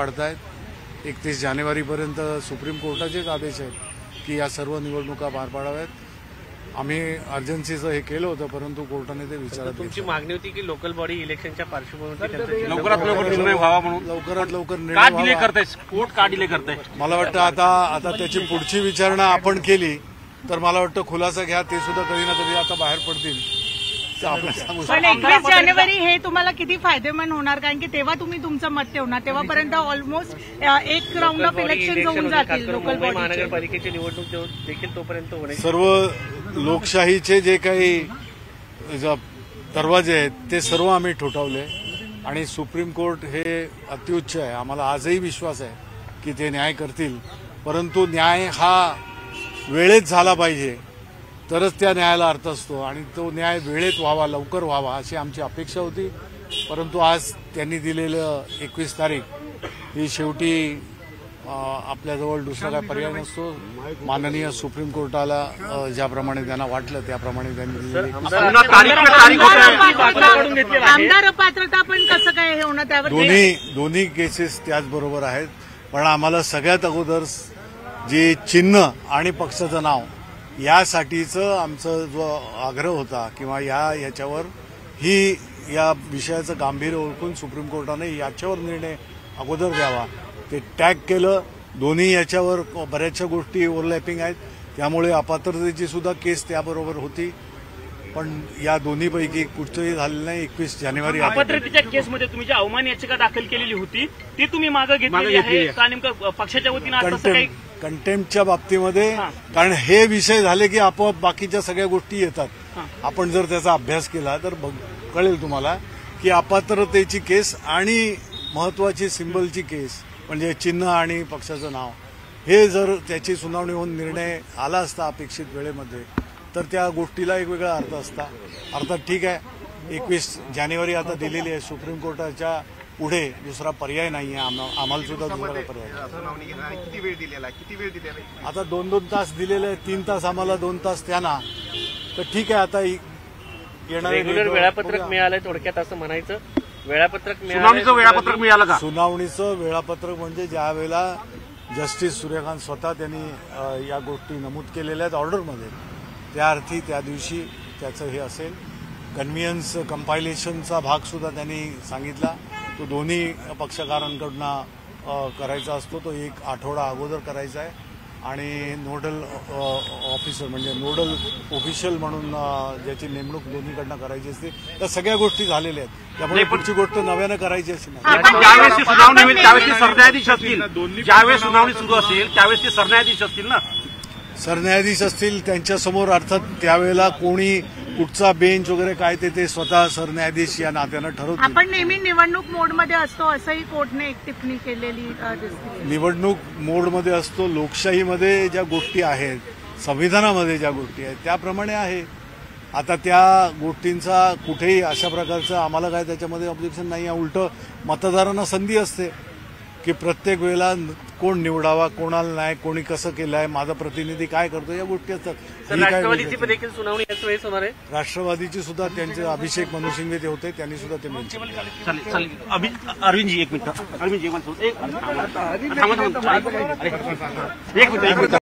वाढतायत। 31 जानेवारीपर्यंत सुप्रीम कोर्टाचेच आदेश आहेत की या सर्व निवडणुका पार पाडाव्यात। आम्ही अर्जन्सीचं हे केलं होतं, परंतु कोर्टाने ते विचारात घेतलं। तुमची मागणी होती की लोकल बॉडी इलेक्शनच्या पार्श्वभूमीवर लवकरात लवकर निर्णय व्हावा म्हणून लवकरात लवकर का डिले करताय? कोर्ट का डिले करताय? मला वाटतं आता त्याची पुढची विचारणा आपण केली तर मला वाटतं खुलासा घ्या, ते सुद्धा कधी ना कधी आता बाहेर पडतील। पण 21 जानेवारी हे तुम्हाला किती फायदेमंद होणार, कारण की तेव्हा तुम्ही तुमचं मत ठेवणार, तेव्हापर्यंत ऑलमोस्ट एक राऊंड ऑफ इलेक्शन होऊन जातील। लोकल बॉडी महानगरपालिकेची निवडणूक देखील तोपर्यंत होणे। सर्व लोकशाहीचे जे काही दरवाजे आहेत ते सर्व आम्ही ठोठावले आणि सुप्रीम कोर्ट हे अत्युच्च आहे। आम्हाला आजही विश्वास आहे की ते न्याय करतील, परंतु न्याय हा वेळेत झाला पाहिजे तरच त्या न्यायाला अर्थ असतो आणि तो न्याय वेळेत व्हावा, लवकर व्हावा अशी आमची अपेक्षा होती। परंतु आज त्यांनी दिलेलं 21 तारीख ही शेवटी आपल्याजवळ दुसरा काय पर्याय नसतो। माननीय सुप्रीम कोर्टाला ज्याप्रमाणे त्यांना वाटलं त्याप्रमाणे त्यांनी दिलेली आमदार अपात्रता पण कसं काय हे होणं, त्यावर दोन्ही केसेस त्याचबरोबर आहेत। पण आम्हाला सगळ्यात अगोदर जे चिन्ह आणि पक्षाचं नाव यासाठीचं आमचा जो आग्रह होता किंवा याच्यावर या विषयाचं गांभीर्य ओळखून सुप्रीम कोर्टाने याच्यावर निर्णय अगोदर द्यावा, ते टॅग केलं। दोन्ही याच्यावर बऱ्याचशा गोष्टी ओव्हरलॅपिंग आहेत, त्यामुळे अपात्रतेची सुद्धा केस त्याबरोबर होती। पण या दोन्हीपैकी कुठचंही झालेलं नाही। 21 जानेवारी अपात्रतेच्या केसमध्ये तुम्ही जी अवमान याचिका दाखल केलेली होती ती तुम्ही मागे घेतली आहे का? नेमकं पक्षाच्या वतीनं कंटेम्प्टच्या बाबतीमध्ये, कारण हे विषय झाले की आपोआप बाकीच्या सगळ्या गोष्टी येतात। आपण जर त्याचा अभ्यास केला तर कळेल तुम्हाला की अपात्रतेची केस आणि महत्वाची सिंबलची केस म्हणजे चिन्ह आणि पक्षाचं नाव, हे जर त्याची सुनावणी होऊन निर्णय आला असता अपेक्षित वेळेमध्ये तर त्या गोष्टीला एक वेगळा अर्थ असता। अर्थात ठीक आहे, 21 जानेवारी आता दिलेली आहे। सुप्रीम कोर्टाच्या पुढे दुसरा पर्याय नाहीये, आम्हाला सुद्धा दुसरा पर्याय। किती वेळ दिलेला आहे? आता 2-2 तास दिलेले, 3 तास आम्हाला, 2 तास त्यांना, तर ठीक आहे। आता रेग्युलर वेळापत्रक मिळालंय थोडक्यात असं म्हणायचं। वेळापत्रक सुनावणीचं वेळापत्रक मिळालं का? सुनावणीचं वेळापत्रक म्हणजे ज्या वेळेला जस्टिस सूर्यकांत स्वतः त्यांनी या गोष्टी नमूद केलेल्या आहेत ऑर्डरमध्ये, त्या अर्थी त्या दिवशी त्याचं हे असेल। कन्व्हियन्स कंपायलेशनचा भाग सुद्धा त्यांनी सांगितला, तो दोन्ही पक्षकारांकडनं करायचा असतो, तो 1 आठवडा अगोदर करायचा आहे आणि नोडल ऑफिसर म्हणजे नोडल ऑफिशियल म्हणून ज्याची नेमणूक दोन्हीकडनं करायची असते, त्या सगळ्या गोष्टी झालेल्या आहेत। त्यामुळे पुढची गोष्ट नव्यानं करायची अशी नाही। ज्यावेळेस सुनावणी होईल त्यावेळेस ते सरन्यायाधीश असतील, ज्यावेळेस सुनावणी सुरू असेल त्यावेळेस ते सरन्यायाधीश असतील ना? सरन्यायाधीश असतील त्यांच्यासमोर, अर्थात त्यावेळेला कोणी कुठचा बेंच वगैरे काय ते स्वतः सरन्यायाधीश या नात्यानं ठरवतील। आपण नेहमी निवडणूक मोडमध्ये असतो असंही कोर्टने एक टिप्पणी केलेली दिसते। निवडणूक मोडमध्ये असतो, लोकशाहीमध्ये ज्या गोष्टी आहेत, संविधानामध्ये ज्या गोष्टी आहेत त्याप्रमाणे आहे। आता त्या गोष्टींचा कुठेही अशा प्रकारचं आम्हाला काय त्याच्यामध्ये ऑब्जेक्शन नाही आहे। उलटं मतदारांना संधी असते की प्रत्येक वेळेला कोण निवडावा, कोणाला नाही, कोणी कसं केलंय, माझा प्रतिनिधी काय करतो, या गोष्टी असतात। राष्ट्रवादीची देखील सुनावणी याच वेळेस होणार आहे। राष्ट्रवादीची सुद्धा त्यांचे अभिषेक मनु सिंघवी ते होते, त्यांनी सुद्धा ते अरविंदजी एक मिनिट